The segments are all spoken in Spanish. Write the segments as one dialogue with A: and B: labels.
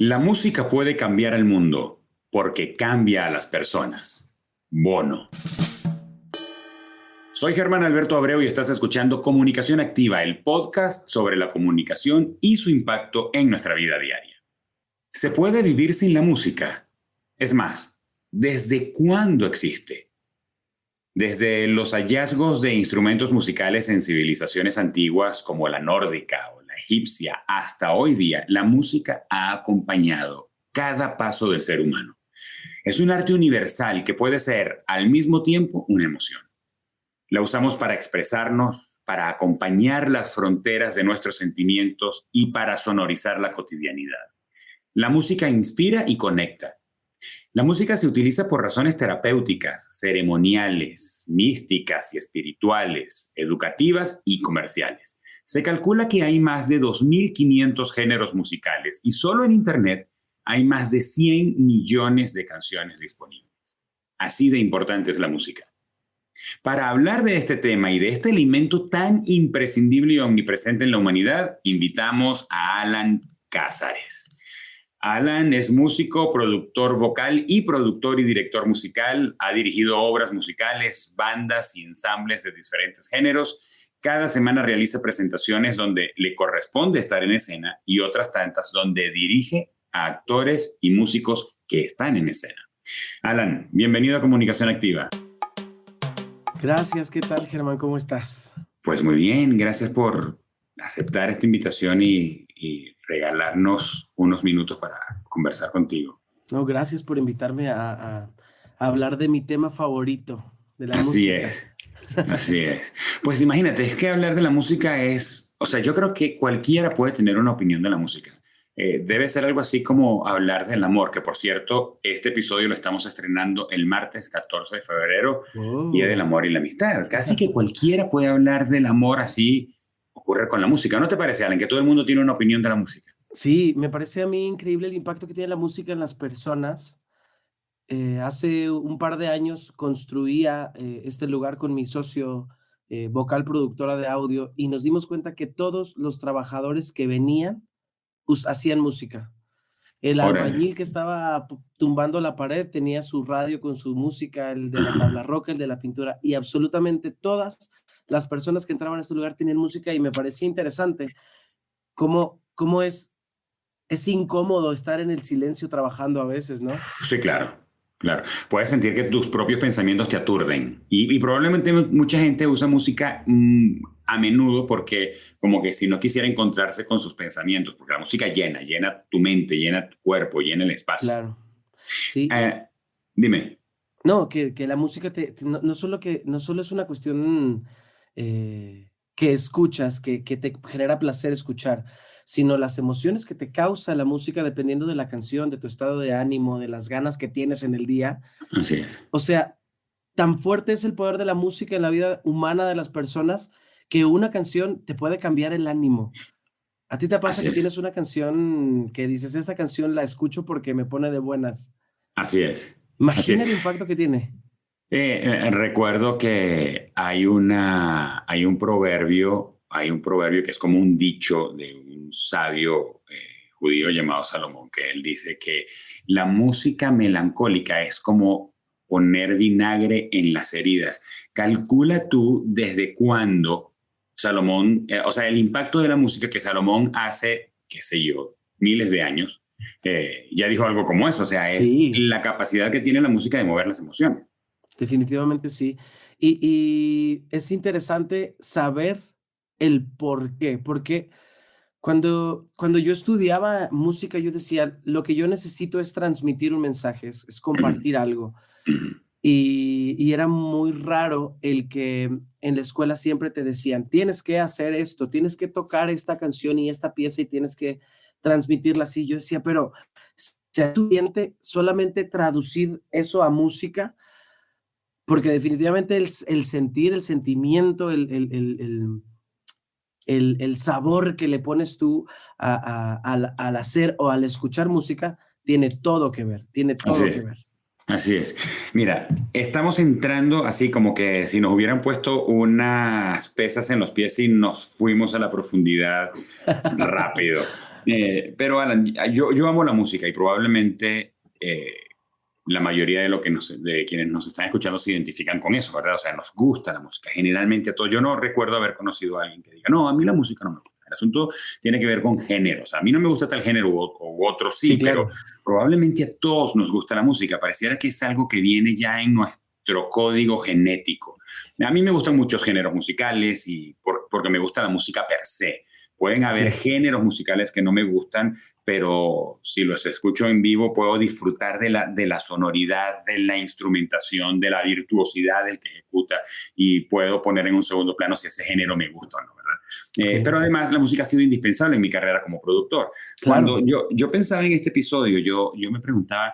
A: La música puede cambiar el mundo porque cambia a las personas. Bono. Soy Germán Alberto Abreu y estás escuchando Comunicación Activa, el podcast sobre la comunicación y su impacto en nuestra vida diaria. ¿Se puede vivir sin la música? Es más, ¿desde cuándo existe? Desde los hallazgos de instrumentos musicales en civilizaciones antiguas como la nórdica o la egipcia hasta hoy día, la música ha acompañado cada paso del ser humano. Es un arte universal que puede ser al mismo tiempo una emoción. La usamos para expresarnos, para acompañar las fronteras de nuestros sentimientos y para sonorizar la cotidianidad. La música inspira y conecta. La música se utiliza por razones terapéuticas, ceremoniales, místicas y espirituales, educativas y comerciales. Se calcula que hay más de 2.500 géneros musicales y solo en Internet hay más de 100 millones de canciones disponibles. Así de importante es la música. Para hablar de este tema y de este alimento tan imprescindible y omnipresente en la humanidad, invitamos a Alan Cázares. Alan es músico, productor vocal y productor y director musical. Ha dirigido obras musicales, bandas y ensambles de diferentes géneros. Cada semana realiza presentaciones donde le corresponde estar en escena y otras tantas donde dirige a actores y músicos que están en escena. Alan, bienvenido a Comunicación Activa.
B: Gracias, ¿qué tal, Germán? ¿Cómo estás?
A: Pues muy bien, gracias por aceptar esta invitación y regalarnos unos minutos para conversar contigo.
B: No, gracias por invitarme a hablar de mi tema favorito, de la
A: Así
B: música.
A: es, así es. Pues imagínate, es que hablar de la música es, o sea, yo creo que cualquiera puede tener una opinión de la música. Debe ser algo así como hablar del amor, que por cierto, este episodio lo estamos estrenando el martes 14 de febrero, Día del
B: Oh.
A: Amor y la Amistad. Casi que cualquiera puede hablar del amor así, ocurre con la música. ¿No te parece, Alan, que todo el mundo tiene una opinión de la música?
B: Sí, me parece a mí increíble el impacto que tiene la música en las personas. Hace un par de años construía este lugar con mi socio vocal productora de audio y nos dimos cuenta que todos los trabajadores que venían hacían música. El
A: Órale.
B: albañil que estaba tumbando la pared tenía su radio con su música, el de la tabla
A: Ajá.
B: roca, el de la pintura, y absolutamente todas las personas que entraban a este lugar tenían música y me parecía interesante cómo es incómodo estar en el silencio trabajando a veces, ¿no?
A: Sí, claro, claro. Puedes sentir que tus propios pensamientos te aturden. Y probablemente mucha gente usa música a menudo porque como que si no quisiera encontrarse con sus pensamientos, porque la música llena tu mente, llena tu cuerpo, llena el espacio.
B: Claro. Sí,
A: Eh, Dime.
B: no, que la música no solo es una cuestión, que escuchas, que te genera placer escuchar, sino las emociones que te causa la música dependiendo de la canción, de tu estado de ánimo, de las ganas que tienes en el día.
A: Así es.
B: O sea, tan fuerte es el poder de la música en la vida humana de las personas, que una canción te puede cambiar el ánimo. ¿A ti te pasa
A: Así
B: que
A: es.
B: tienes una canción que dices: "Esa canción la escucho porque me pone de buenas"?
A: Así es. Así
B: Imagina
A: es.
B: el impacto que tiene.
A: Recuerdo que hay un proverbio que es como un dicho de un sabio judío llamado Salomón, que él dice que la música melancólica es como poner vinagre en las heridas. Calcula tú desde cuándo Salomón, o sea, el impacto de la música que Salomón hace, qué sé yo, miles de años, ya dijo algo como eso, o sea, es
B: Sí.
A: la capacidad que tiene la música de mover las emociones.
B: Definitivamente sí. Y es interesante saber el por qué, porque cuando yo estudiaba música, yo decía: "Lo que yo necesito es transmitir un mensaje, es compartir algo". Y era muy raro el que en la escuela siempre te decían: "Tienes que hacer esto, tienes que tocar esta canción y esta pieza y tienes que transmitirla así". Yo decía: "Pero, ¿será suficiente solamente traducir eso a música?". Porque definitivamente el sentir, el sentimiento, el sabor que le pones tú al hacer o al escuchar música, tiene todo que ver, tiene
A: Así
B: todo que
A: es.
B: ver.
A: Así es. Mira, estamos entrando así como que si nos hubieran puesto unas pesas en los pies y nos fuimos a la profundidad rápido. Pero Alan, yo amo la música y probablemente la mayoría de quienes nos están escuchando se identifican con eso, ¿verdad? O sea, nos gusta la música. Generalmente a todos. Yo no recuerdo haber conocido a alguien que diga, no, a mí la música no me gusta. El asunto tiene que ver con géneros. A mí no me gusta tal género u otro
B: Sí,
A: sí, pero
B: claro,
A: probablemente a todos nos gusta la música. Pareciera que es algo que viene ya en nuestro código genético. A mí me gustan muchos géneros musicales porque me gusta la música per se. Pueden haber
B: okey,
A: géneros musicales que no me gustan, pero si los escucho en vivo puedo disfrutar de la sonoridad, de la instrumentación, de la virtuosidad del que ejecuta y puedo poner en un segundo plano si ese género me gusta o no, ¿verdad?
B: okey,
A: Pero además la música ha sido indispensable en mi carrera como productor. Cuando
B: claro,
A: yo pensaba en este episodio, yo me preguntaba,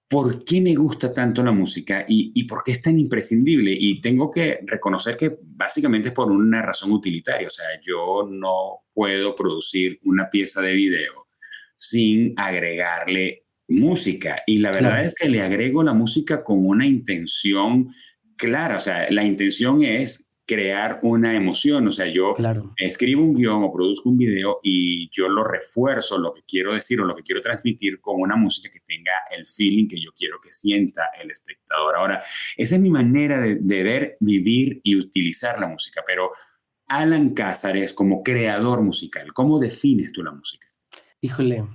A: ¿por qué me gusta tanto la música y por qué es tan imprescindible? Y tengo que reconocer que básicamente es por una razón utilitaria. O sea, yo no puedo producir una pieza de video sin agregarle música. Y la verdad
B: claro,
A: es que le agrego la música con una intención clara. O sea, la intención es crear una emoción. O sea, yo
B: claro,
A: escribo un guión o produzco un video y yo lo refuerzo, lo que quiero decir o lo que quiero transmitir con una música que tenga el feeling que yo quiero que sienta el espectador. Ahora, esa es mi manera de ver, vivir y utilizar la música, pero Alan Cázares como creador musical, ¿cómo defines tú la música?
B: híjole.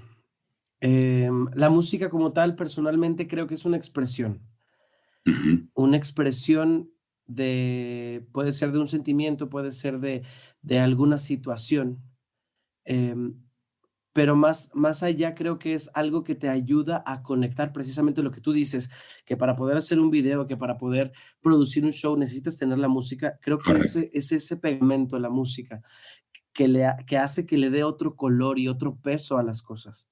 B: La música como tal, personalmente creo que es
A: Ujú.
B: una expresión puede ser de un sentimiento, puede ser de alguna situación, em, pero más allá creo que es algo que te ayuda a conectar precisamente lo que tú dices, que para poder hacer un video, que para poder producir un show necesitas tener la música. Creo que
A: Correcto.
B: es ese pegamento, la música, que hace que le dé otro color y otro peso a las cosas.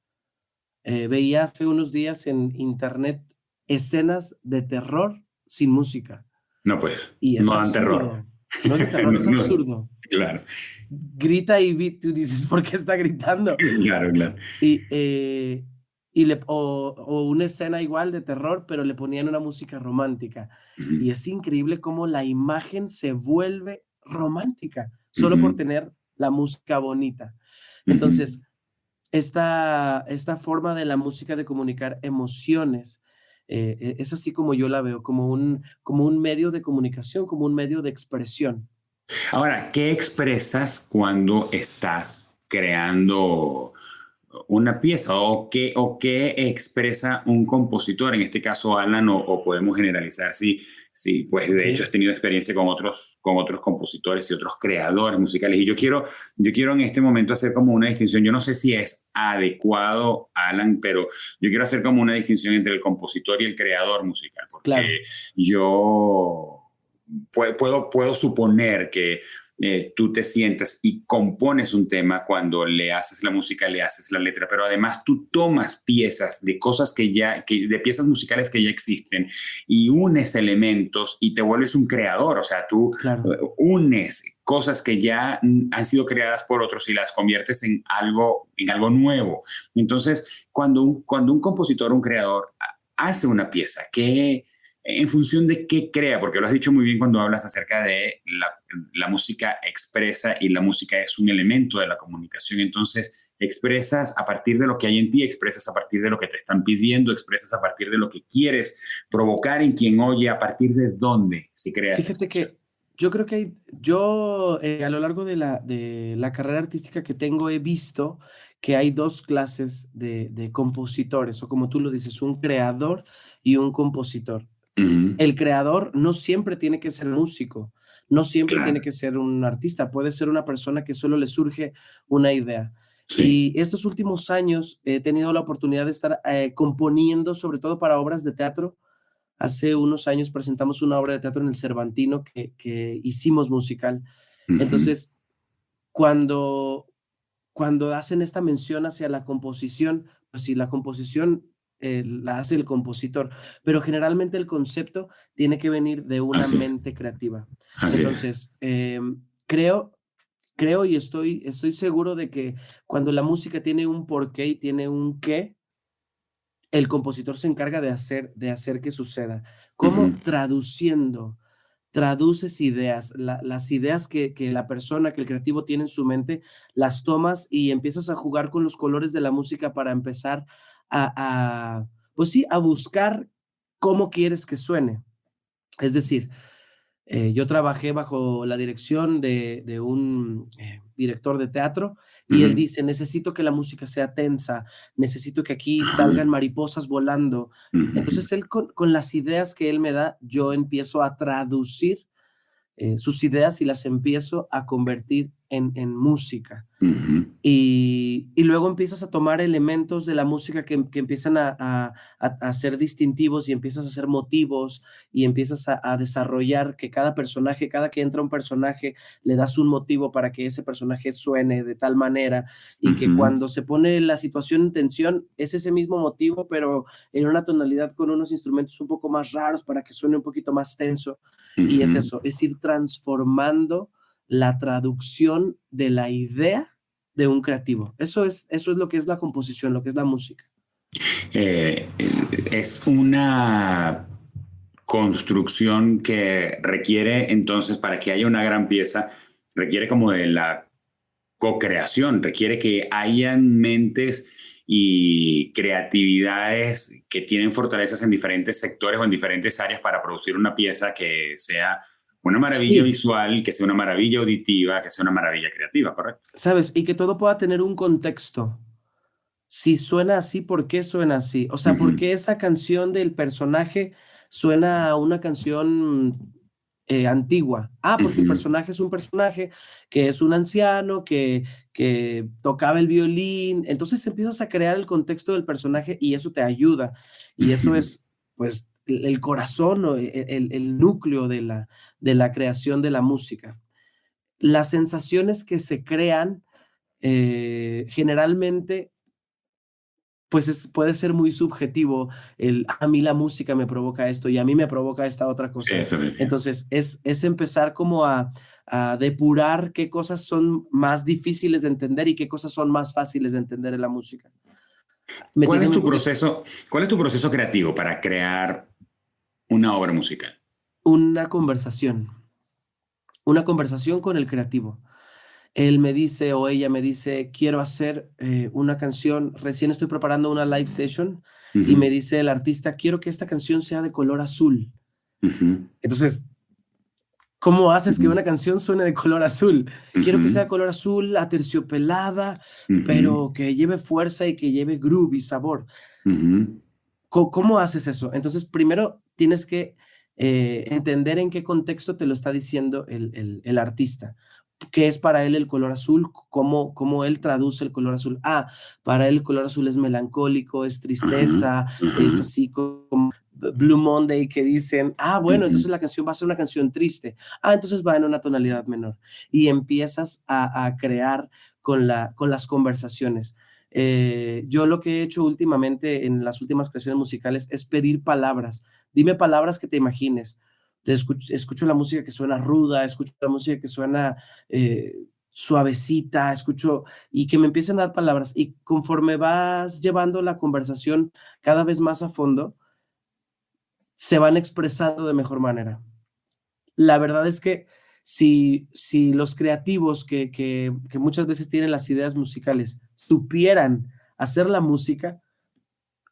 B: Veía hace unos días en internet escenas de terror sin música,
A: No, pues,
B: y es
A: no dan terror.
B: absurdo. No es de terror,
A: No,
B: es
A: no,
B: absurdo.
A: claro,
B: Grita y tú dices: "¿Por qué está gritando?".
A: claro, claro.
B: Y, o una escena igual de terror, pero le ponían una música romántica.
A: Ujú,
B: Y es increíble cómo la imagen se vuelve romántica, solo por
A: ujú,
B: tener la música bonita.
A: ujú.
B: Entonces, esta forma de la música de comunicar emociones, es así como yo la veo, como un medio de comunicación, como un medio de expresión.
A: Ahora, ¿qué expresas cuando estás creando una pieza o qué expresa un compositor, en este caso Alan, o podemos generalizar si pues de hecho
B: Okey,
A: has tenido experiencia con otros compositores y otros creadores musicales. Y yo quiero en este momento hacer como una distinción, yo no sé si es adecuado, Alan, pero yo quiero hacer como una distinción entre el compositor y el creador musical, porque
B: claro,
A: yo puedo suponer que tú te sientas y compones un tema cuando le haces la música, le haces la letra, pero además tú tomas piezas de cosas de piezas musicales que ya existen y unes elementos y te vuelves un creador, o sea, tú
B: claro,
A: unes cosas que ya han sido creadas por otros y las conviertes en algo nuevo. Entonces, cuando un compositor, un creador hace una pieza, en función de qué crea, porque lo has dicho muy bien cuando hablas acerca de la música expresa y la música es un elemento de la comunicación. Entonces, expresas a partir de lo que hay en ti, expresas a partir de lo que te están pidiendo, expresas a partir de lo que quieres provocar en quien oye, a partir de dónde se crea esa
B: fíjate
A: expresión.
B: que yo creo que a lo largo de la carrera artística que tengo, he visto que hay 2 clases de compositores, o como tú lo dices, un creador y un compositor.
A: Ujú,
B: El creador no siempre tiene que ser músico, no siempre tiene
A: claro,
B: que ser un artista, puede ser una persona que solo le surge una idea.
A: sí.
B: Y estos últimos años he tenido la oportunidad de estar, componiendo, sobre todo para obras de teatro. Hace unos años presentamos una obra de teatro en el Cervantino que hicimos musical.
A: Ujú,
B: Entonces, cuando cuando hacen esta mención hacia la composición, pues sí, la composición, la hace el compositor, pero generalmente el concepto tiene que venir de una
A: así es,
B: mente creativa.
A: así es.
B: Entonces, creo y estoy seguro de que cuando la música tiene un porqué y tiene un qué, el compositor se encarga de hacer que suceda. ¿Cómo?
A: Ujú,
B: Traduciendo. Traduces ideas, las ideas que la persona, que el creativo tiene en su mente, las tomas y empiezas a jugar con los colores de la música para empezar pues sí, a buscar cómo quieres que suene. Es decir, yo trabajé bajo la dirección de un director de teatro y él
A: ujú,
B: dice, necesito que la música sea tensa, necesito que aquí
A: ajá,
B: salgan mariposas volando.
A: ujú,
B: Entonces él con las ideas que él me da, yo empiezo a traducir sus ideas y las empiezo a convertir en música.
A: ujú,
B: Y luego empiezas a tomar elementos de la música que empiezan a ser distintivos y empiezas a hacer motivos y empiezas a desarrollar que cada personaje, cada que entra un personaje, le das un motivo para que ese personaje suene de tal manera y que
A: ujú,
B: cuando se pone la situación en tensión es ese mismo motivo, pero en una tonalidad con unos instrumentos un poco más raros para que suene un poquito más tenso. Y es
A: ujú.
B: eso, es ir transformando la traducción de la idea de un creativo. Eso es lo que es la composición, lo que es la música.
A: Eh, es una construcción que requiere entonces, para que haya una gran pieza, requiere como de la co-creación, requiere que hayan mentes y creatividades que tienen fortalezas en diferentes sectores o en diferentes áreas para producir una pieza que sea una maravilla
B: Sí,
A: visual, que sea una maravilla auditiva, que sea una maravilla creativa, ¿correcto?
B: ¿sabes? Y que todo pueda tener un contexto. Si suena así, ¿por qué suena así? O sea, ¿por
A: Ujú,
B: qué esa canción del personaje suena a una canción antigua? Ah, porque el
A: ujú,
B: personaje es un personaje que es un anciano, que tocaba el violín. Entonces empiezas a crear el contexto del personaje y eso te ayuda. Y eso
A: ujú.
B: es, pues, el corazón o el núcleo de la creación de la música. Las sensaciones que se crean generalmente pues puede ser muy subjetivo a mí la música me provoca esto y a mí me provoca esta otra
A: Sí,
B: cosa.
A: eso mismo.
B: Entonces es empezar como a depurar qué cosas son más difíciles de entender y qué cosas son más fáciles de entender en la música.
A: ¿Cuál es
B: Metiéndome un
A: tu
B: poquito,
A: proceso, cuál es tu proceso creativo para crear una obra musical?
B: una conversación con el creativo. Él me dice o ella me dice, quiero hacer una canción, recién estoy preparando una live session y me
A: Ujú,
B: dice el artista, quiero que esta canción sea de color azul.
A: ujú,
B: Entonces, ¿cómo haces que
A: ujú,
B: una canción suene de color azul? Quiero que sea
A: ujú,
B: de color azul, aterciopelada,
A: ujú,
B: pero que lleve fuerza y que lleve groove y sabor.
A: ujú,
B: ¿Cómo haces eso? Entonces, primero tienes que entender en qué contexto te lo está diciendo el artista. ¿Qué es para él el color azul? ¿Cómo él traduce el color azul? Ah, para él el color azul es melancólico, es
A: ajá,
B: tristeza,
A: ajá,
B: es así como Blue Monday que dicen, ah, bueno,
A: ujú.
B: entonces la canción va a ser una canción triste. Ah, entonces va en una tonalidad menor. Y empiezas a crear con las conversaciones. Yo lo que he hecho últimamente en las últimas creaciones musicales es pedir palabras. Dime palabras que te imagines. Escucho la música que suena ruda, escucho la música que suena suavecita, escucho y que me empiecen a dar palabras. Y conforme vas llevando la conversación cada vez más a fondo, se van expresando de mejor manera. La verdad es que si los creativos que muchas veces tienen las ideas musicales supieran hacer la música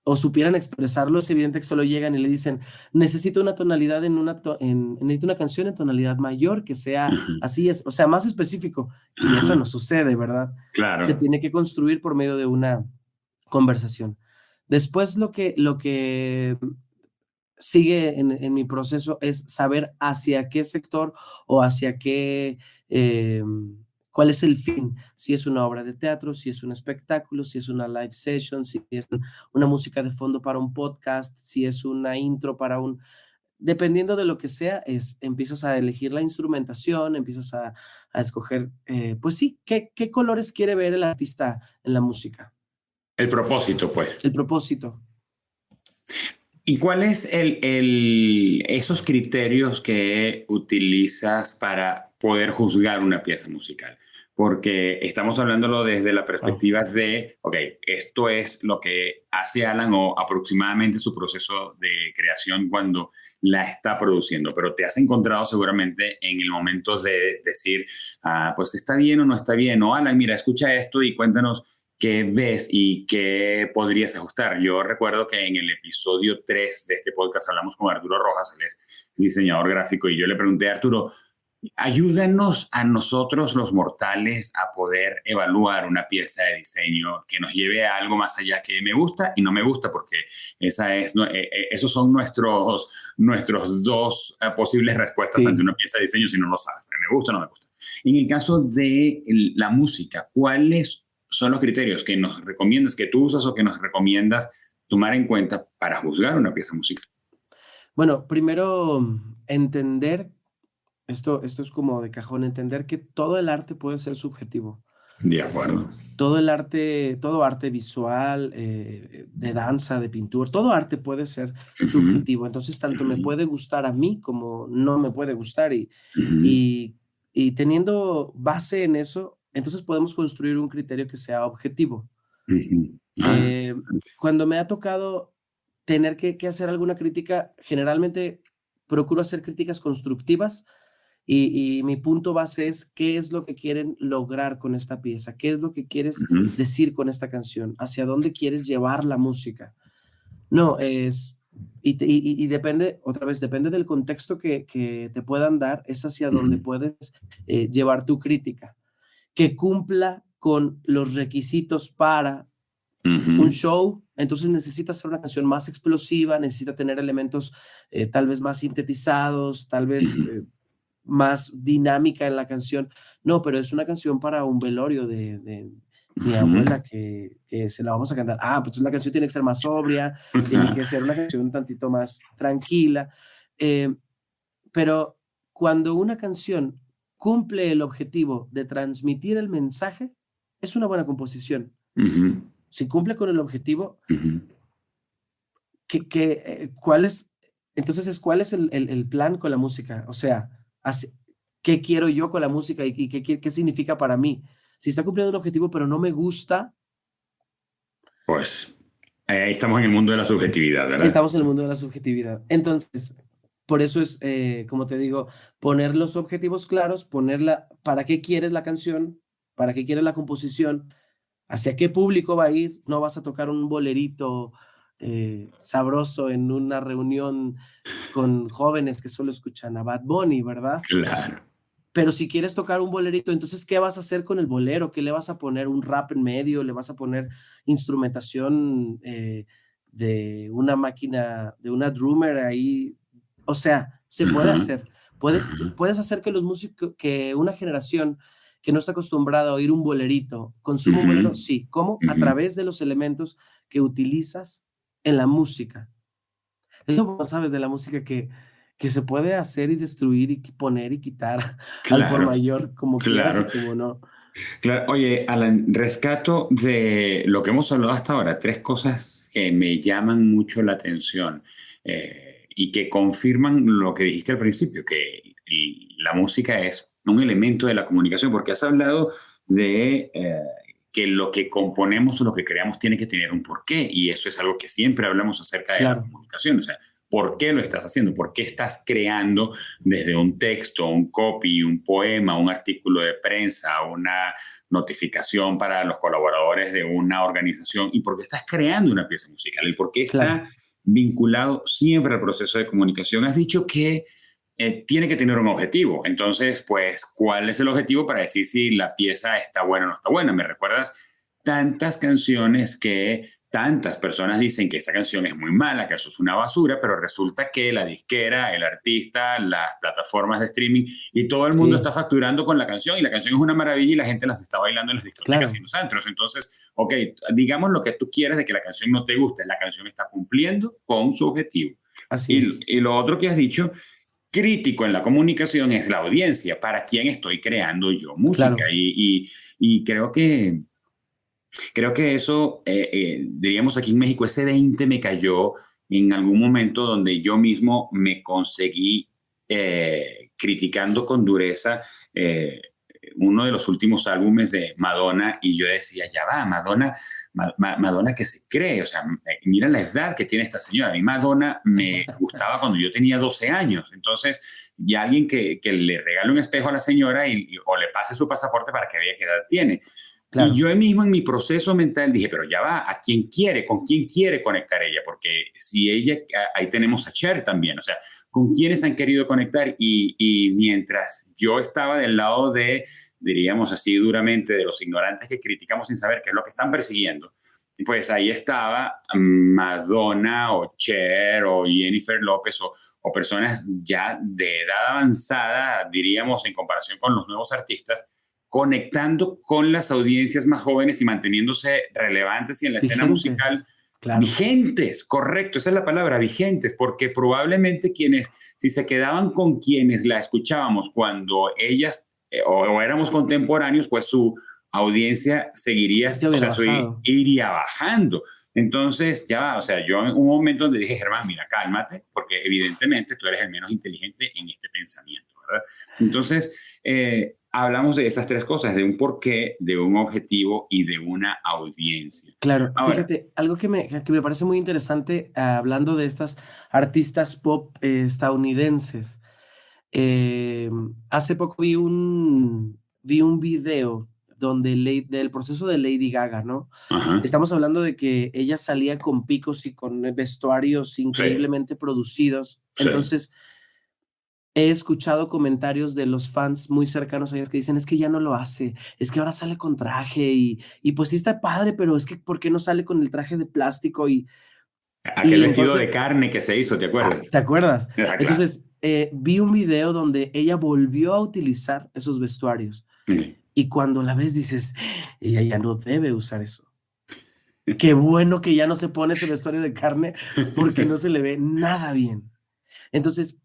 B: o supieran expresarlo, es evidente que solo llegan y le dicen, necesito una tonalidad necesito una canción en tonalidad mayor que sea
A: Ajá,
B: así, o sea, más específico. Y eso
A: ajá,
B: no sucede, ¿verdad? Se
A: claro.
B: tiene que construir por medio de una conversación. Después lo que sigue en mi proceso es saber hacia qué sector o hacia qué, cuál es el fin, si es una obra de teatro, si es un espectáculo, si es una live session, si es una música de fondo para un podcast, si es una intro para un... Dependiendo de lo que sea, empiezas a elegir la instrumentación, empiezas a escoger, pues sí, qué colores quiere ver el artista en la música,
A: El propósito, pues.
B: el propósito.
A: ¿Y cuál es esos criterios que utilizas para poder juzgar una pieza musical, porque estamos hablándolo desde la
B: Wao.
A: perspectiva de, ok, esto es lo que hace Alan o aproximadamente su proceso de creación cuando la está produciendo, pero te has encontrado seguramente en el momento de decir, pues está bien o no está bien, o Alan, mira, escucha esto y cuéntanos qué ves y qué podrías ajustar. Yo recuerdo que en el episodio 3 de este podcast hablamos con Arturo Rojas, él es diseñador gráfico, y yo le pregunté a Arturo, ayúdanos a nosotros los mortales a poder evaluar una pieza de diseño que nos lleve a algo más allá que me gusta y no me gusta, porque esos son nuestros dos posibles respuestas ante
B: Sí.
A: una pieza de diseño si no lo sabes. ¿Me gusta o no me gusta? En el caso de la música, ¿cuáles son los criterios que nos recomiendas, que tú usas o que nos recomiendas tomar en cuenta para juzgar una pieza musical?
B: Bueno, primero, entender, esto es como de cajón, entender que todo el arte puede ser subjetivo.
A: De acuerdo.
B: Todo arte visual, de danza, de pintura, todo arte puede ser
A: Ujú,
B: subjetivo. Entonces, tanto me
A: ujú,
B: puede gustar a mí como no me puede gustar.
A: ujú,
B: Y y teniendo base en eso, entonces podemos construir un criterio que sea objetivo.
A: ujú.
B: Eh, Cuando me ha tocado tener que hacer alguna crítica, generalmente procuro hacer críticas constructivas y mi punto base es, ¿qué es lo que quieren lograr con esta pieza? ¿Qué es lo que quieres
A: Ujú,
B: decir con esta canción? ¿Hacia dónde quieres llevar la música? No, y depende, otra vez, depende del contexto que te puedan dar, es hacia donde
A: ujú,
B: puedes, llevar tu crítica. Que cumpla con los requisitos para un
A: ujú,
B: show, entonces necesita ser una canción más explosiva, necesita tener elementos, tal vez más sintetizados, tal vez,
A: ujú,
B: más dinámica en la canción. No, pero es una canción para un velorio de mi
A: ujú.
B: abuela que se la vamos a cantar. Ah, pues la canción tiene que ser más sobria, tiene que ser una canción un tantito más tranquila, eh, pero cuando una canción cumple el objetivo de transmitir el mensaje, es una buena composición.
A: Ujú,
B: Si cumple con el objetivo,
A: ujú,
B: ¿cuál es? Entonces ¿cuál es el plan con la música? O sea, ¿qué quiero yo con la música y qué significa para mí? Si está cumpliendo un objetivo, pero no me gusta,
A: pues ahí estamos en el mundo de la subjetividad, ¿verdad?
B: estamos en el mundo de la subjetividad. Entonces, por eso es, como te digo, poner los objetivos claros, ¿para qué quieres la canción? ¿Para qué quieres la composición? ¿Hacia qué público va a ir? No vas a tocar un bolerito, sabroso en una reunión con jóvenes que solo escuchan a Bad Bunny, ¿verdad?
A: Claro.
B: Pero si quieres tocar un bolerito, entonces, ¿qué vas a hacer con el bolero? ¿Qué le vas a poner? ¿Un rap en medio? ¿Le vas a poner instrumentación, de una máquina, de una drummer ahí? O sea, se puede
A: Ajá,
B: hacer.
A: ajá,
B: Puedes hacer que los músicos, que una generación que no está acostumbrada a oír un bolerito, consuma un
A: ujú,
B: bolero, sí. ¿Cómo? A
A: ujú.
B: través de los elementos que utilizas en la música. Es lo bueno, ¿sabes? De la música que se puede hacer y destruir y poner y quitar al por
A: Claro,
B: mayor, como quieras y
A: claro,
B: como no.
A: claro. Oye, Alan, rescato de lo que hemos hablado hasta ahora, tres cosas que me llaman mucho la atención, y que confirman lo que dijiste al principio, que la música es un elemento de la comunicación, porque has hablado de que lo que componemos o lo que creamos tiene que tener un porqué, y eso es algo que siempre hablamos acerca de la
B: Claro,
A: comunicación, o sea, ¿por qué lo estás haciendo? ¿Por qué estás creando desde un texto, un copy, un poema, un artículo de prensa, una notificación para los colaboradores de una organización? ¿Y por qué estás creando una pieza musical? ¿Y por qué
B: claro,
A: está vinculado siempre al proceso de comunicación? Has dicho que tiene que tener un objetivo. Entonces, pues, ¿cuál es el objetivo para decir si la pieza está buena o no está buena? Me recuerdas tantas canciones que tantas personas dicen que esa canción es muy mala, que eso es una basura, pero resulta que la disquera, el artista, las plataformas de streaming y todo el mundo está
B: sí,
A: facturando con la canción, y la canción es una maravilla y la gente las está bailando en las discotecas y en
B: claro,
A: los antros. Entonces, ok, digamos lo que tú quieres de que la canción no te guste, la canción está cumpliendo con su objetivo.
B: así es,
A: Y lo otro que has dicho, crítico en la comunicación, es la audiencia, para quién estoy creando yo música.
B: claro,
A: Y creo que eso, diríamos aquí en México, ese 20 me cayó en algún momento donde yo mismo me conseguí criticando con dureza uno de los últimos álbumes de Madonna, y yo decía, ya va, Madonna que se cree, o sea, mira la edad que tiene esta señora. A mí Madonna me gustaba cuando yo tenía 12 años, entonces ya alguien que le regale un espejo a la señora o le pase su pasaporte para que vea qué edad tiene.
B: Claro.
A: Y yo mismo en mi proceso mental dije, pero ya va, ¿a quién quiere? ¿Con quién quiere conectar ella? Porque si ella, ahí tenemos a Cher también, o sea, ¿con quiénes han querido conectar? Y mientras yo estaba del lado de, diríamos así duramente, de los ignorantes que criticamos sin saber qué es lo que están persiguiendo, pues ahí estaba Madonna o Cher o Jennifer López o personas ya de edad avanzada, diríamos, en comparación con los nuevos artistas, conectando con las audiencias más jóvenes y manteniéndose relevantes y en la escena musical. Claro. Vigentes, correcto, esa es la palabra, vigentes, porque probablemente si se quedaban con quienes la escuchábamos cuando ellas o éramos contemporáneos, pues su audiencia seguiría, iría bajando. Entonces, ya, o sea, yo en un momento donde dije, Germán, mira, cálmate, porque evidentemente tú eres el menos inteligente en este pensamiento, ¿verdad? Entonces, hablamos de esas tres cosas, de un porqué, de un objetivo y de una audiencia.
B: Claro, ahora, fíjate, algo que me parece muy interesante, hablando de estas artistas pop estadounidenses. Hace poco vi un video del proceso de Lady Gaga, ¿no?
A: Ajá.
B: Estamos hablando de que ella salía con picos y con vestuarios increíblemente producidos.
A: Sí.
B: Entonces, he escuchado comentarios de los fans muy cercanos a ellas que dicen, es que ya no lo hace, es que ahora sale con traje y pues sí está padre, pero es que ¿por qué no sale con el traje de plástico?
A: Aquel vestido de carne que se hizo, ¿te acuerdas?
B: ¿Te acuerdas?
A: Claro.
B: Entonces, vi un video donde ella volvió a utilizar esos vestuarios.
A: Sí.
B: Y cuando la ves dices, ella ya no debe usar eso. Qué bueno que ya no se pone ese vestuario de carne porque no se le ve nada bien. Entonces,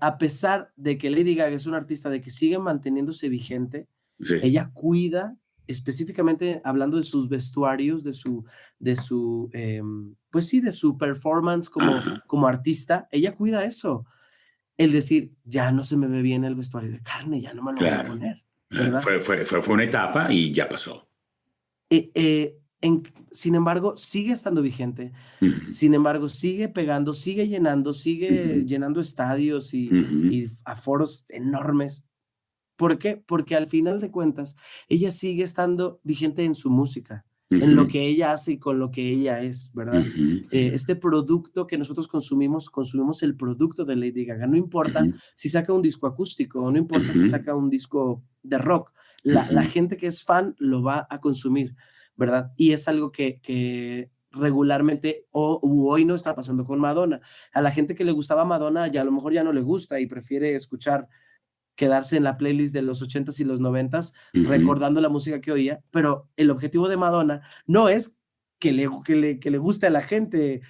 B: a pesar de que Lady Gaga es una artista de que sigue manteniéndose vigente, sí, ella cuida, específicamente hablando de sus vestuarios, de su pues sí, de su performance como artista, ella cuida eso. El decir, ya no se me ve bien el vestuario de carne, ya no me lo voy a poner, ¿verdad?
A: Fue una etapa y ya pasó.
B: Sin embargo, sigue estando vigente. Sin embargo, sigue pegando, sigue llenando, sigue llenando estadios y aforos enormes. ¿Por qué? Porque al final de cuentas, ella sigue estando vigente en su música, en lo que ella hace y con lo que ella es, ¿verdad? Este producto que nosotros consumimos el producto de Lady Gaga. No importa si saca un disco acústico, no importa si saca un disco de rock. La gente que es fan lo va a consumir, ¿verdad? Y es algo que regularmente hoy no está pasando con Madonna. A la gente que le gustaba Madonna ya a lo mejor ya no le gusta y prefiere quedarse en la playlist de los 80s y los 90s, recordando la música que oía, pero el objetivo de Madonna no es que le guste a la gente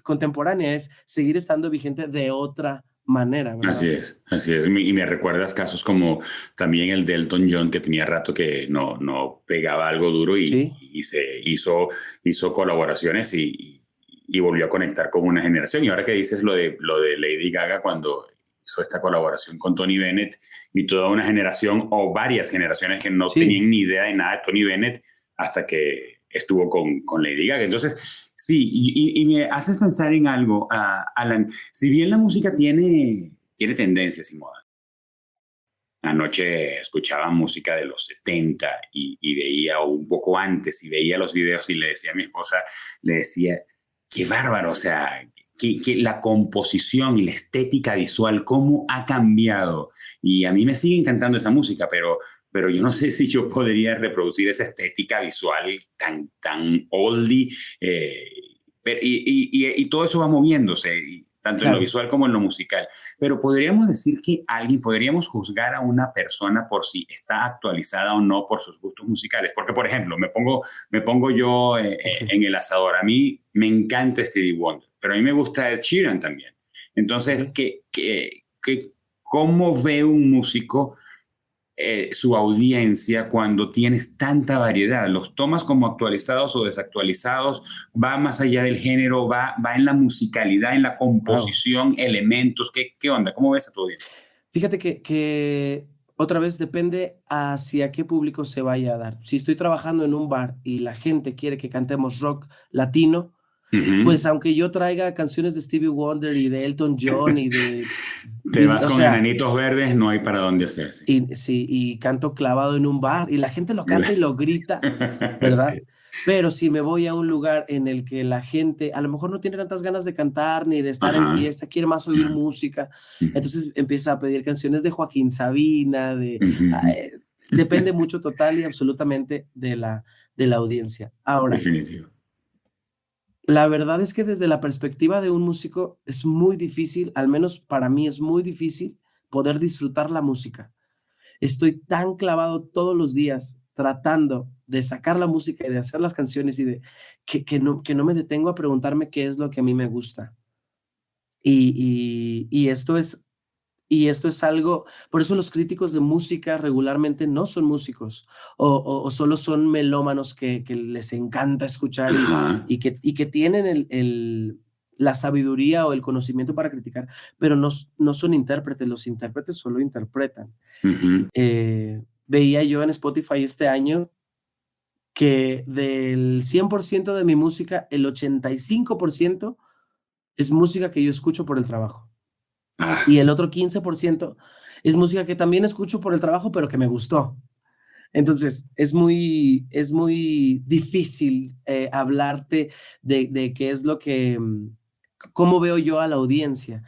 B: contemporánea, es seguir estando vigente de otra manera, ¿verdad?
A: Así es. Y me recuerdas casos como también el de Elton John, que tenía rato que no pegaba algo duro y se hizo colaboraciones y volvió a conectar con una generación. Y ahora que dices lo de Lady Gaga, cuando hizo esta colaboración con Tony Bennett y toda una generación o varias generaciones que no tenían ni idea de nada de Tony Bennett hasta que estuvo con Lady Gaga. Entonces, sí, y me haces pensar en algo, Alan. Si bien la música tiene tendencias y moda. Anoche escuchaba música de los 70 y veía un poco antes y veía los videos y le decía a mi esposa, qué bárbaro, o sea, que la composición y la estética visual, cómo ha cambiado. Y a mí me sigue encantando esa música, pero yo no sé si yo podría reproducir esa estética visual tan oldie. Y todo eso va moviéndose, tanto en lo visual como en lo musical. Pero podríamos decir que podríamos juzgar a una persona por si está actualizada o no por sus gustos musicales. Porque, por ejemplo, me pongo yo en el asador. A mí me encanta Stevie Wonder, pero a mí me gusta Ed Sheeran también. Entonces, ¿cómo ve un músico su audiencia cuando tienes tanta variedad? ¿Los tomas como actualizados o desactualizados? ¿Va más allá del género? ¿Va en la musicalidad, en la composición, elementos? ¿Qué onda? ¿Cómo ves a tu audiencia?
B: Fíjate que otra vez depende hacia qué público se vaya a dar. Si estoy trabajando en un bar y la gente quiere que cantemos rock latino,
A: Ujú.
B: pues aunque yo traiga canciones de Stevie Wonder y de Elton John y de
A: Te
B: Vin
A: vas
B: o
A: con
B: sea,
A: enanitos verdes, no hay para dónde hacerse.
B: y sí, y canto clavado en un bar, y la gente lo canta y lo grita, ¿verdad?
A: Sí.
B: Pero si me voy a un lugar en el que la gente a lo mejor no tiene tantas ganas de cantar ni de estar en
A: Ajá.
B: fiesta, quiere más oír
A: Ujú,
B: música,
A: ujú,
B: entonces empieza a pedir canciones de Joaquín Sabina,
A: ujú, ujú.
B: depende mucho total y absolutamente de la audiencia. Ahora,
A: Definitivo.
B: la verdad es que desde la perspectiva de un músico es muy difícil, al menos para mí es muy difícil poder disfrutar la música. Estoy tan clavado todos los días tratando de sacar la música y de hacer las canciones y de que no me detengo a preguntarme qué es lo que a mí me gusta. Y esto es algo, por eso los críticos de música regularmente no son músicos o solo son melómanos que les encanta escuchar
A: Ajá.
B: y que tienen la sabiduría o el conocimiento para criticar, pero no son intérpretes, los intérpretes solo interpretan.
A: Ujú.
B: Veía yo en Spotify este año que del 100% de mi música, el 85% es música que yo escucho por el trabajo. Y
A: Ah,
B: el otro 15% es música que también escucho por el trabajo, pero que me gustó. Entonces, es muy difícil hablarte de qué es lo que, cómo veo yo a la audiencia.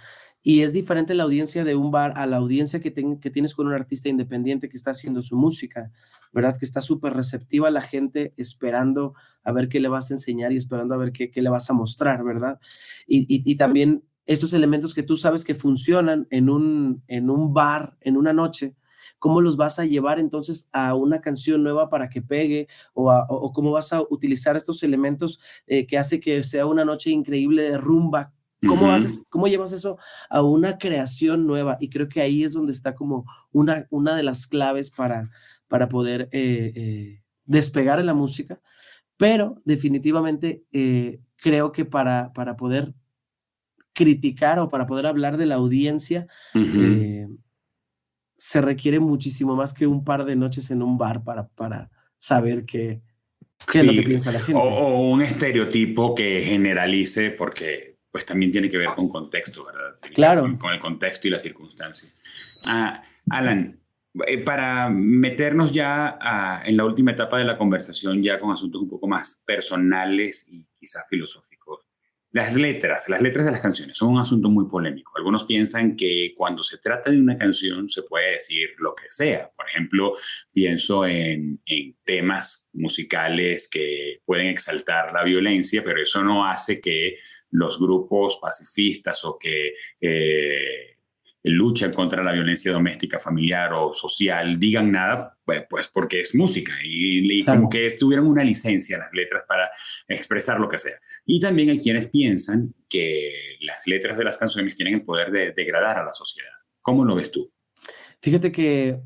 B: Y es diferente la audiencia de un bar a la audiencia que tienes con un artista independiente que está haciendo su música, ¿verdad? Que está súper receptiva a la gente esperando a ver qué le vas a enseñar y esperando a ver qué le vas a mostrar, ¿verdad? Y también estos elementos que tú sabes que funcionan en un bar, en una noche, ¿cómo los vas a llevar entonces a una canción nueva para que pegue? O cómo vas a utilizar estos elementos que hace que sea una noche increíble de rumba.
A: ujú,
B: ¿Cómo llevas eso a una creación nueva? Y creo que ahí es donde está como una de las claves para poder despegar en la música, pero definitivamente creo que para poder criticar o para poder hablar de la audiencia,
A: ujú.
B: eh, se requiere muchísimo más que un par de noches en un bar para saber qué es lo que
A: Sí,
B: piensa la
A: o,
B: gente.
A: o un estereotipo que generalice, porque pues también tiene que ver con contexto, ¿verdad? Tiene que ver
B: Claro,
A: con el contexto y la circunstancia. Alan, para meternos ya en la última etapa de la conversación, ya con asuntos un poco más personales y quizás filosóficos, las letras de las canciones son un asunto muy polémico. Algunos piensan que cuando se trata de una canción se puede decir lo que sea. Por ejemplo, pienso en temas musicales que pueden exaltar la violencia, pero eso no hace que los grupos pacifistas o que luchan contra la violencia doméstica, familiar o social digan nada, pues porque es música y como
B: claro.
A: que tuvieron una licencia las letras para expresar lo que sea. Y también hay quienes piensan que las letras de las canciones tienen el poder de degradar a la sociedad. ¿Cómo lo ves tú?
B: Fíjate que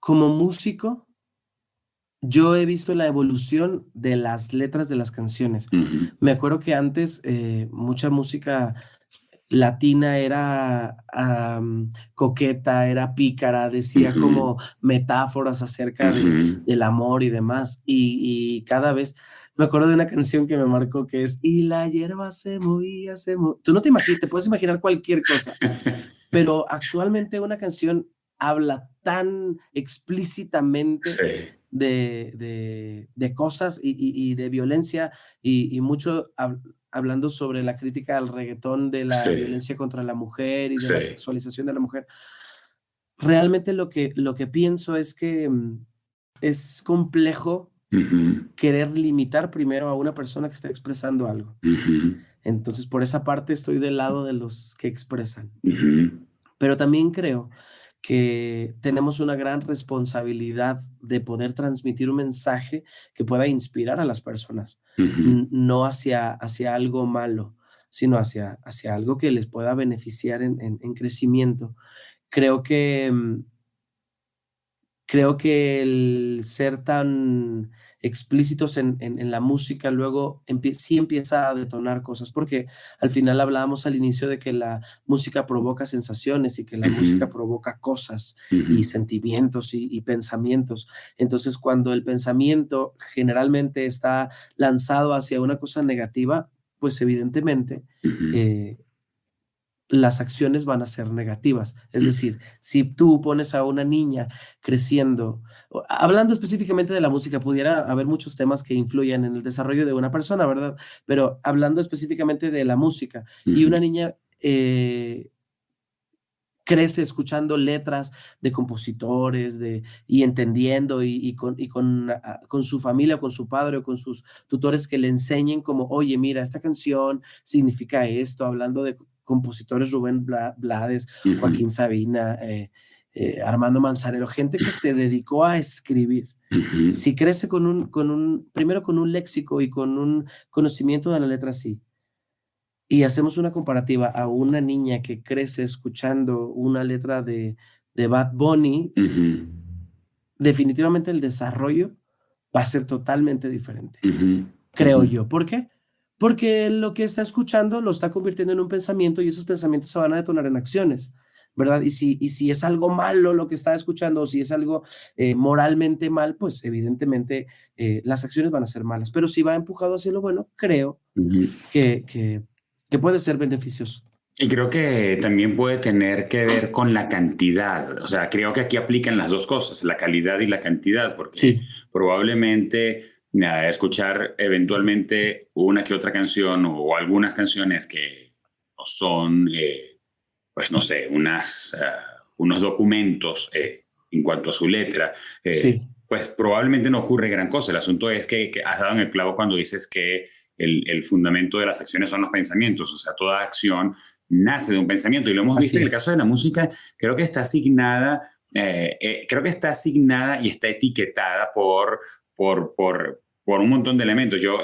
B: como músico, yo he visto la evolución de las letras de las canciones.
A: Ujú,
B: Me acuerdo que antes mucha música latina era coqueta, era pícara, decía
A: ujú,
B: como metáforas acerca
A: ujú.
B: del amor y demás. Y cada vez me acuerdo de una canción que me marcó que es Y la hierba se movía, se movía. Tú no te imaginas, te puedes imaginar cualquier cosa, pero actualmente una canción habla tan explícitamente
A: Sí,
B: de cosas y de violencia y mucho hablando sobre la crítica al reguetón, de la
A: sí,
B: violencia contra la mujer y de la
A: sí.
B: sexualización de la mujer. Realmente lo que pienso es que es complejo
A: Ujú,
B: querer limitar primero a una persona que está expresando algo.
A: ujú,
B: Entonces, por esa parte estoy del lado de los que expresan.
A: ujú,
B: Pero también creo que tenemos una gran responsabilidad de poder transmitir un mensaje que pueda inspirar a las personas,
A: ujú,
B: no hacia algo malo, sino hacia algo que les pueda beneficiar en crecimiento. Creo que, creo que el ser tan explícitos en la música, luego sí empieza a detonar cosas, porque al final hablábamos al inicio de que la música provoca sensaciones y que la música
A: Ujú,
B: provoca cosas y
A: ujú,
B: sentimientos y pensamientos. Entonces, cuando el pensamiento generalmente está lanzado hacia una cosa negativa, pues evidentemente
A: ujú,
B: eh, las acciones van a ser negativas. Es
A: ujú,
B: decir, si tú pones a una niña creciendo, hablando específicamente de la música, pudiera haber muchos temas que influyen en el desarrollo de una persona, ¿verdad? Pero hablando específicamente de la música y
A: ujú,
B: una niña crece escuchando letras de compositores y entendiendo con su familia, con su padre o con sus tutores que le enseñen como, oye, mira, esta canción significa esto, hablando de compositores Rubén Blades,
A: ujú,
B: Joaquín Sabina, Armando Manzanero, gente que se dedicó a escribir.
A: ujú,
B: Si crece primero con un léxico y con un conocimiento de la letra, sí, y hacemos una comparativa a una niña que crece escuchando una letra de Bad Bunny,
A: ujú,
B: definitivamente el desarrollo va a ser totalmente diferente,
A: ujú,
B: creo
A: ujú.
B: yo. ¿Por qué? Porque lo que está escuchando lo está convirtiendo en un pensamiento y esos pensamientos se van a detonar en acciones, ¿verdad? Y si es algo malo lo que está escuchando o si es algo moralmente mal, pues evidentemente las acciones van a ser malas. Pero si va empujado hacia lo bueno, creo
A: Ujú.
B: que, que, que puede ser beneficioso.
A: Y creo que también puede tener que ver con la cantidad. O sea, creo que aquí aplican las dos cosas, la calidad y la cantidad, porque
B: Sí,
A: probablemente escuchar eventualmente una que otra canción o algunas canciones que no son, pues no sé, unos documentos en cuanto a su letra,
B: sí,
A: pues probablemente no ocurre gran cosa. El asunto es que has dado en el clavo cuando dices que el fundamento de las acciones son los pensamientos, o sea, toda acción nace de un pensamiento y lo hemos visto
B: así
A: en el
B: es.
A: caso de la música, creo que está asignada y está etiquetada por un montón de elementos. Yo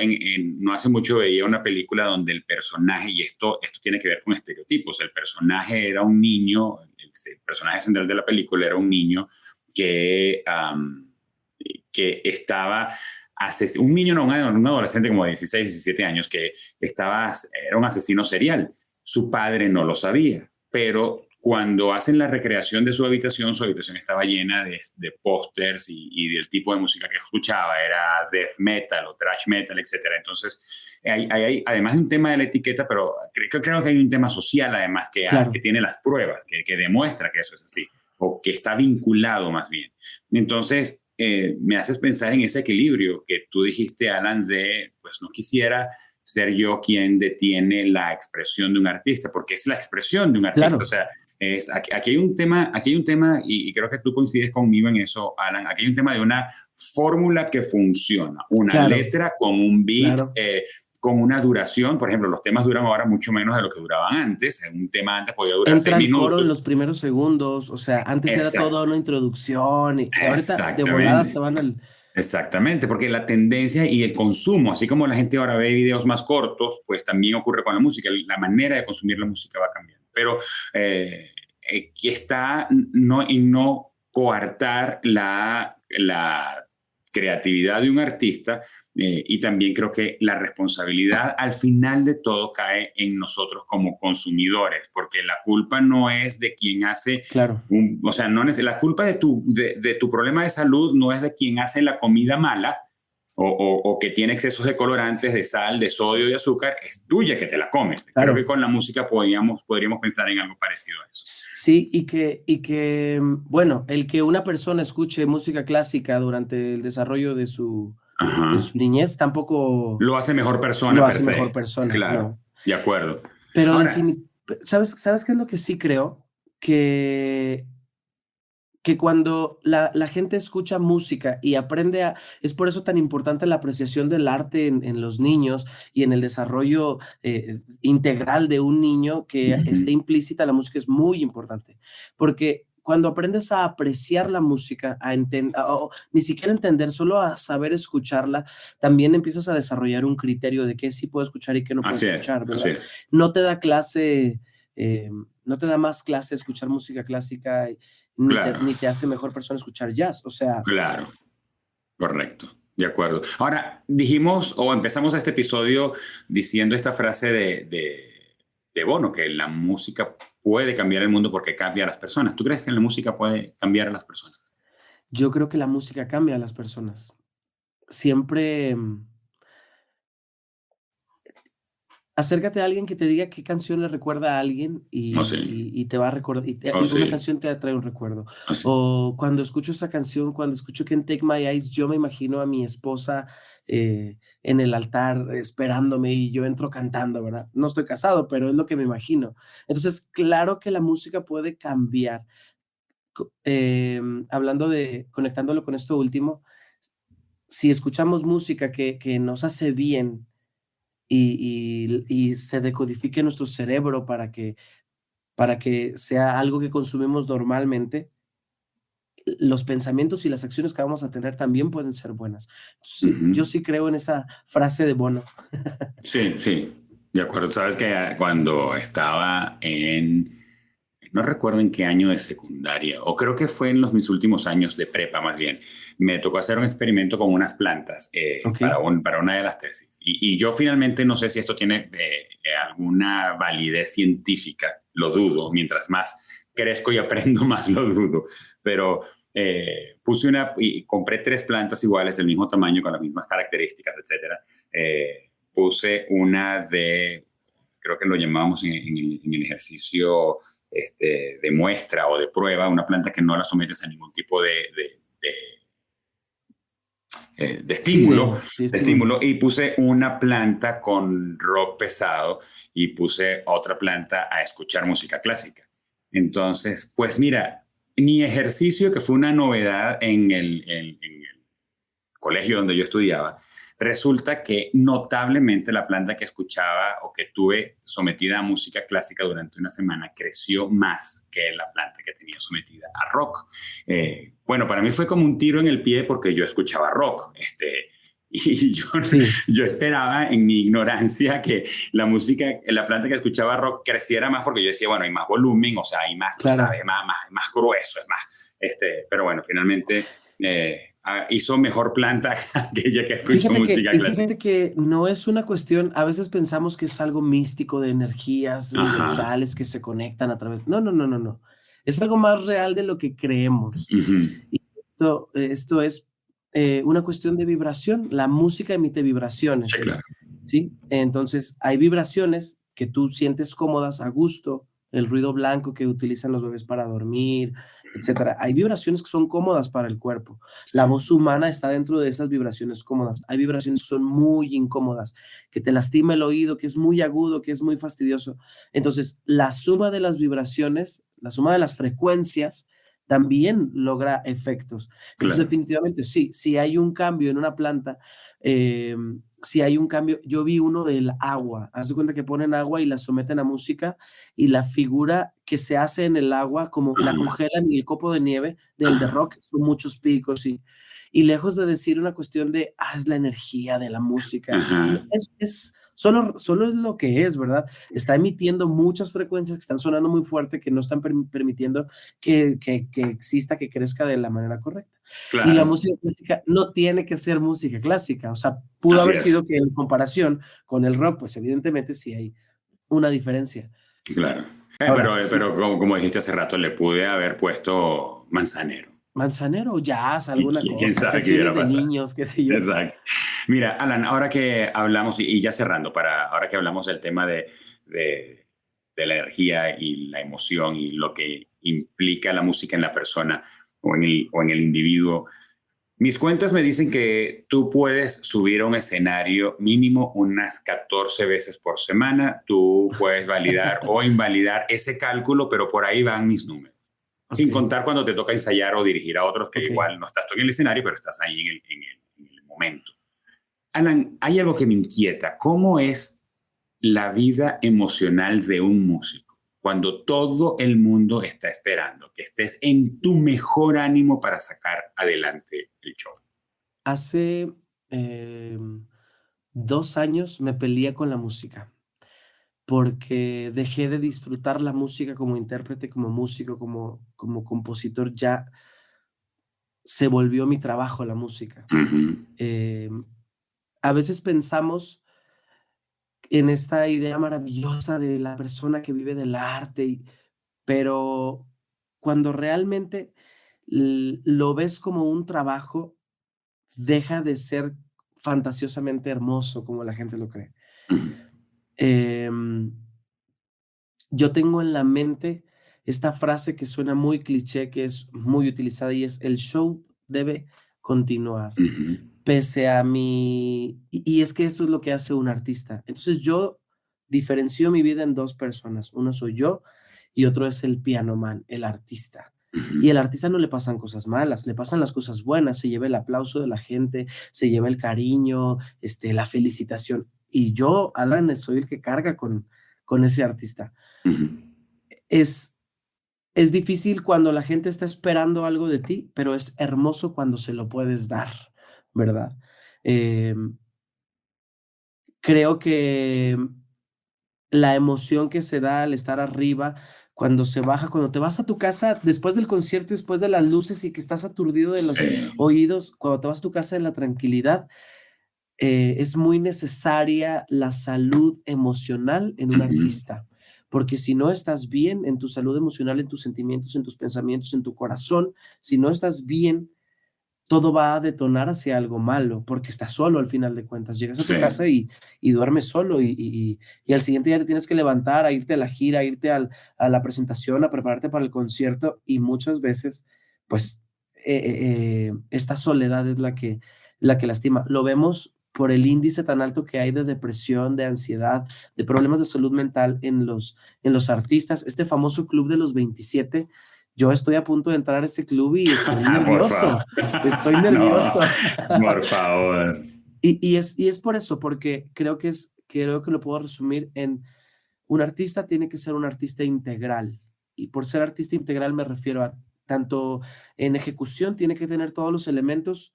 A: no hace mucho veía una película donde el personaje, y esto tiene que ver con estereotipos, el personaje era un niño, el personaje central de la película era un niño que, que estaba un niño, no, un adolescente como de 16, 17 años que era un asesino serial. Su padre no lo sabía, pero cuando hacen la recreación de su habitación estaba llena de pósters y del tipo de música que escuchaba, era death metal o thrash metal, etcétera. Entonces, además de un tema de la etiqueta, pero creo que hay un tema social además que
B: Claro,
A: tiene las pruebas, que demuestra que eso es así, o que está vinculado más bien. Entonces, me haces pensar en ese equilibrio que tú dijiste, Alan, de, pues no quisiera ser yo quien detiene la expresión de un artista, porque es la expresión de un artista. O
B: claro,
A: sea, aquí hay un tema y creo que tú coincides conmigo en eso, Alan. Aquí hay un tema de una fórmula que funciona, una
B: claro,
A: letra con un beat,
B: claro.
A: con una duración. Por ejemplo, los temas duran ahora mucho menos de lo que duraban antes. Un tema antes podía durar seis
B: Entra el coro en
A: minutos.
B: los primeros segundos, o sea, antes era toda
A: Exact,
B: una introducción y ahorita de volada se
A: exactamente.
B: van al
A: Exactamente, porque la tendencia y el consumo, así como la gente ahora ve videos más cortos, pues también ocurre con la música. La manera de consumir la música va cambiando. Pero que está en no coartar la creatividad de un artista y también creo que la responsabilidad al final de todo cae en nosotros como consumidores, porque la culpa no es de quien hace
B: claro.
A: o sea, no la culpa de tu problema de salud no es de quien hace la comida mala o que tiene excesos de colorantes, de sal, de sodio y azúcar, es tuya que te la comes. Creo que
B: Claro.
A: con la música podríamos pensar en algo parecido a eso.
B: Sí, bueno, el que una persona escuche música clásica durante el desarrollo de
A: Ajá.
B: su niñez tampoco
A: Lo hace mejor persona
B: lo
A: per
B: hace mejor
A: se.
B: persona,
A: Claro,
B: no.
A: de acuerdo.
B: Pero
A: Ahora,
B: ¿sabes qué es lo que sí creo? Que cuando la gente escucha música y aprende es por eso tan importante la apreciación del arte en los niños y en el desarrollo integral de un niño que esté
A: ujú,
B: implícita la música es muy importante, porque cuando aprendes a apreciar la música, a entender, o ni siquiera entender, solo a saber escucharla, también empiezas a desarrollar un criterio de qué sí puedo escuchar y qué no puedo
A: así es,
B: escuchar,
A: así
B: ¿verdad?
A: es.
B: No te da clase, no te da más clase escuchar música clásica ni
A: Claro,
B: te hace mejor persona escuchar jazz. O sea,
A: claro, correcto. de acuerdo. Ahora, dijimos o empezamos este episodio diciendo esta frase de Bono, que la música puede cambiar el mundo porque cambia a las personas. ¿Tú crees que la música puede cambiar a las personas?
B: Yo creo que la música cambia a las personas. Siempre, acércate a alguien que te diga qué canción le recuerda a alguien
A: No sé,
B: y te va a recordar,
A: oh
B: y una
A: sí,
B: canción te trae un recuerdo.
A: oh sí.
B: O cuando escucho esa canción, cuando escucho Can't Take My Eyes, yo me imagino a mi esposa, en el altar esperándome y yo entro cantando, ¿verdad? No estoy casado, pero es lo que me imagino. Entonces, claro que la música puede cambiar. Hablando de conectándolo con esto último, si escuchamos música que nos hace bien y se decodifique en nuestro cerebro para que sea algo que consumimos normalmente, los pensamientos y las acciones que vamos a tener también pueden ser buenas. Sí,
A: Ujú.
B: yo sí creo en esa frase de Bono.
A: Sí, sí, de acuerdo. Sabes que cuando estaba no recuerdo en qué año de secundaria, o creo que fue en mis últimos años de prepa más bien, me tocó hacer un experimento con unas plantas
B: Okey,
A: para una de las tesis. Y yo finalmente no sé si esto tiene alguna validez científica, lo dudo, mientras más crezco y aprendo más lo dudo, pero y compré tres plantas iguales, del mismo tamaño, con las mismas características, etcétera. Puse una creo que lo llamábamos en el ejercicio de muestra o de prueba, una planta que no la sometes a ningún tipo
B: sí, sí,
A: de
B: estímulo.
A: estímulo, y puse una planta con rock pesado y puse otra planta a escuchar música clásica. Entonces, pues mira, mi ejercicio, que fue una novedad en el colegio donde yo estudiaba, resulta que notablemente la planta que escuchaba o que tuve sometida a música clásica durante una semana creció más que la planta que tenía sometida a rock. Bueno, para mí fue como un tiro en el pie porque yo escuchaba rock. Y
B: Sí,
A: yo esperaba en mi ignorancia que la planta que escuchaba rock creciera más porque yo decía, bueno, hay más volumen, o sea, hay más, tú
B: claro.
A: sabes, más grueso, es más, pero bueno, finalmente hizo mejor planta aquella que escuchó música clásica.
B: Fíjate que no es una cuestión, a veces pensamos que es algo místico de energías
A: Ajá.
B: universales que se conectan a través, no, no, no, no, no. Es algo más real de lo que creemos.
A: Ujú.
B: Y esto es, una cuestión de vibración. La música emite
A: Sí,
B: vibraciones,
A: claro.
B: ¿sí? Entonces, hay vibraciones que tú sientes cómodas, a gusto, el ruido blanco que utilizan los bebés para dormir, etcétera. Hay vibraciones que son cómodas para el cuerpo. La
A: Sí,
B: voz humana está dentro de esas vibraciones cómodas. Hay vibraciones que son muy incómodas, que te lastima el oído, que es muy agudo, que es muy fastidioso. Entonces, la suma de las vibraciones, la suma de las frecuencias, también logra efectos. Entonces,
A: claro.
B: definitivamente sí, si hay un cambio en una planta, si hay un cambio, yo vi uno del agua, haz de cuenta que ponen agua y la someten a música y la figura que se hace en el agua, como la
A: Ajá,
B: congelan y el copo de nieve del de
A: ajá,
B: rock son muchos picos y lejos de decir una cuestión de, es la energía de la música, no,
A: ajá.
B: es solo es lo que es, ¿verdad? Está emitiendo muchas frecuencias que están sonando muy fuerte, que no están permitiendo que exista, que crezca de la manera correcta. Y la
A: Claro,
B: música clásica no tiene que ser música clásica, o sea, pudo
A: así
B: haber
A: es,
B: sido que en comparación con el rock, pues evidentemente sí hay una diferencia.
A: claro.
B: Ahora, sí,
A: Pero como dijiste hace rato, le pude haber puesto Manzanero.
B: Manzanero, jazz,
A: Y
B: alguna
A: quién
B: cosa,
A: sabe qué
B: canciones
A: hubiera
B: de
A: pasado.
B: niños, qué sé yo.
A: Exacto. Mira, Alan, ahora que hablamos, y ya cerrando, ahora que hablamos del tema de, de la energía y la emoción y lo que implica la música en la persona o en el individuo, mis cuentas me dicen que tú puedes subir a un escenario mínimo unas 14 veces por semana. Tú puedes validar o invalidar ese cálculo, pero por ahí van mis números. Sin
B: Okey,
A: contar cuando te toca ensayar o dirigir a otros, que
B: okey.
A: igual no estás tú en el escenario, pero estás ahí en el momento. Alan, hay algo que me inquieta. ¿Cómo es la vida emocional de un músico cuando todo el mundo está esperando que estés en tu mejor ánimo para sacar adelante el show?
B: Hace, em, 2 años me peleé con la música, porque dejé de disfrutar la música como intérprete, como músico, como compositor, ya se volvió mi trabajo la música.
A: Ujú,
B: Em, a veces pensamos en esta idea maravillosa de la persona que vive del arte, pero cuando realmente lo ves como un trabajo, deja de ser fantasiosamente hermoso como la gente lo cree.
A: ujú,
B: Em, yo tengo en la mente esta frase que suena muy cliché, que es muy utilizada y es: "El show debe continuar".
A: ujú,
B: Pese a mi y es que esto es lo que hace un artista. Entonces, yo diferencio mi vida en 2 personas. Uno soy yo y otro es el piano man, el artista. Y
A: ujú,
B: el artista no le pasan cosas malas, le pasan las cosas buenas, se lleva el aplauso de la gente, se lleva el cariño, la felicitación. Y yo, Alan, soy el que carga con ese artista.
A: ujú.
B: Es es difícil cuando la gente está esperando algo de ti, pero es hermoso cuando se lo puedes dar, ¿verdad? Em, creo que la emoción que se da al estar arriba, cuando se baja, cuando te vas a tu casa después del concierto, después de las luces y que estás aturdido de los
A: Sí.
B: oídos, cuando te vas a tu casa en la tranquilidad, es muy necesaria la salud emocional en un
A: Ujú,
B: artista, porque si no estás bien en tu salud emocional, en tus sentimientos, en tus pensamientos, en tu corazón, si no estás bien, todo va a detonar hacia algo malo, porque estás solo al final de cuentas. Llegas a tu casa
A: sí.
B: y duermes solo y al siguiente día te tienes que levantar, a irte a la gira, a irte a la presentación, a prepararte para el concierto y muchas veces, pues, esta soledad es la que lastima. Lo vemos por el índice tan alto que hay de depresión, de ansiedad, de problemas de salud mental en los artistas. Este famoso club de los 27, yo estoy a punto de entrar a ese club y estoy
A: Por favor.
B: nervioso. Estoy
A: No,
B: nervioso.
A: por favor.
B: Y es por eso, porque creo que lo puedo resumir en un artista tiene que ser un artista integral. Y por ser artista integral me refiero a tanto en ejecución, tiene que tener todos los elementos,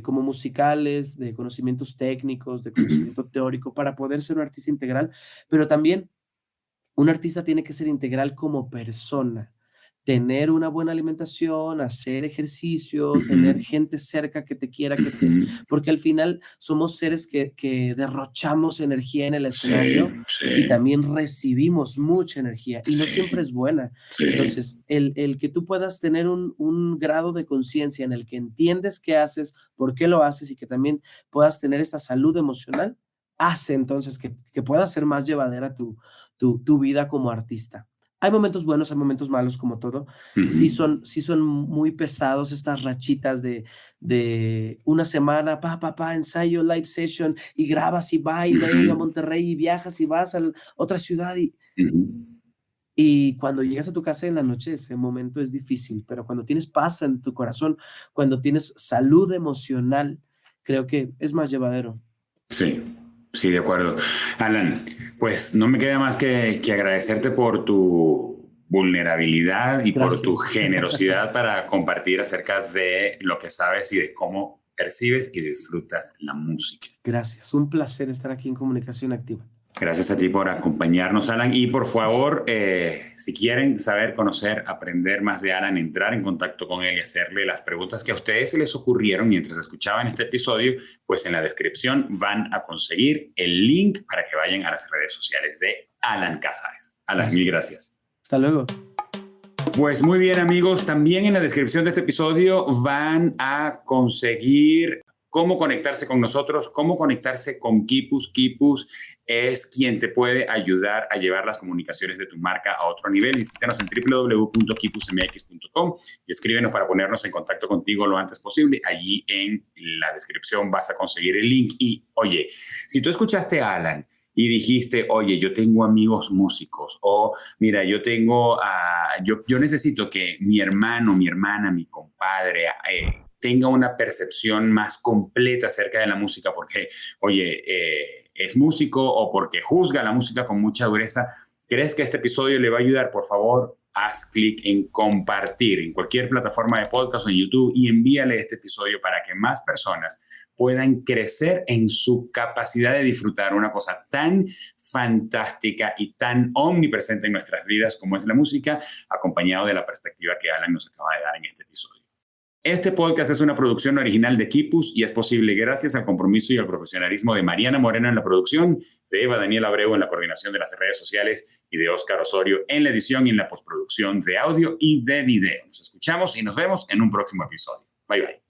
B: como musicales, de conocimientos técnicos, de
A: Ujú,
B: conocimiento teórico, para poder ser un artista integral, pero también un artista tiene que ser integral como persona, tener una buena alimentación, hacer ejercicio, tener
A: ujú,
B: gente cerca que te quiera,
A: ujú.
B: porque al final somos seres que derrochamos energía en el escenario
A: Sí,
B: y
A: sí,
B: también recibimos mucha energía y no siempre
A: sí,
B: es buena.
A: sí,
B: Entonces, el que tú puedas tener un grado de conciencia en el que entiendes qué haces, por qué lo haces y que también puedas tener esta salud emocional, hace entonces que pueda ser más llevadera tu vida como artista. Hay momentos buenos, hay momentos malos, como todo.
A: ujú,
B: Sí son muy pesados estas rachitas de una semana, ensayo, live session, y grabas y baila, y a
A: ujú,
B: Monterrey, y viajas y vas a otra ciudad,
A: ujú.
B: y cuando llegas a tu casa en la noche, ese momento es difícil, pero cuando tienes paz en tu corazón, cuando tienes salud emocional, creo que es más llevadero.
A: Sí, sí, de acuerdo. Alan, pues no me queda más que agradecerte por tu vulnerabilidad y por tu
B: Gracias.
A: generosidad para compartir acerca de lo que sabes y de cómo percibes y disfrutas la música.
B: Gracias. Un placer estar aquí en Comunicación Activa.
A: Gracias a ti por acompañarnos, Alan. Y por favor, si quieren saber, conocer, aprender más de Alan, entrar en contacto con él y hacerle las preguntas que a ustedes se les ocurrieron mientras escuchaban este episodio, pues en la descripción van a conseguir el link para que vayan a las redes sociales de Alan Casares. Alan, mil
B: Gracias.
A: gracias.
B: Hasta luego.
A: Pues muy bien, amigos, también en la descripción de este episodio van a conseguir cómo conectarse con nosotros, cómo conectarse con Kipus. Kipus es quien te puede ayudar a llevar las comunicaciones de tu marca a otro nivel. Visítanos en www.kipusmx.com y escríbenos para ponernos en contacto contigo lo antes posible. Allí en la descripción vas a conseguir el link. Y oye, si tú escuchaste a Alan y dijiste, oye, yo tengo amigos músicos, o mira, yo necesito que mi hermano, mi hermana, mi compadre tenga una percepción más completa acerca de la música porque, oye, es músico o porque juzga la música con mucha dureza. ¿Crees que este episodio le va a ayudar? Por favor, haz clic en compartir en cualquier plataforma de podcast o en YouTube y envíale este episodio para que más personas puedan crecer en su capacidad de disfrutar una cosa tan fantástica y tan omnipresente en nuestras vidas como es la música, acompañado de la perspectiva que Alan nos acaba de dar en este episodio. Este podcast es una producción original de Kipus y es posible gracias al compromiso y al profesionalismo de Mariana Moreno en la producción, de Eva Daniel Abreu en la coordinación de las redes sociales y de Óscar Osorio en la edición y en la postproducción de audio y de video. Nos escuchamos y nos vemos en un próximo episodio. Bye, bye.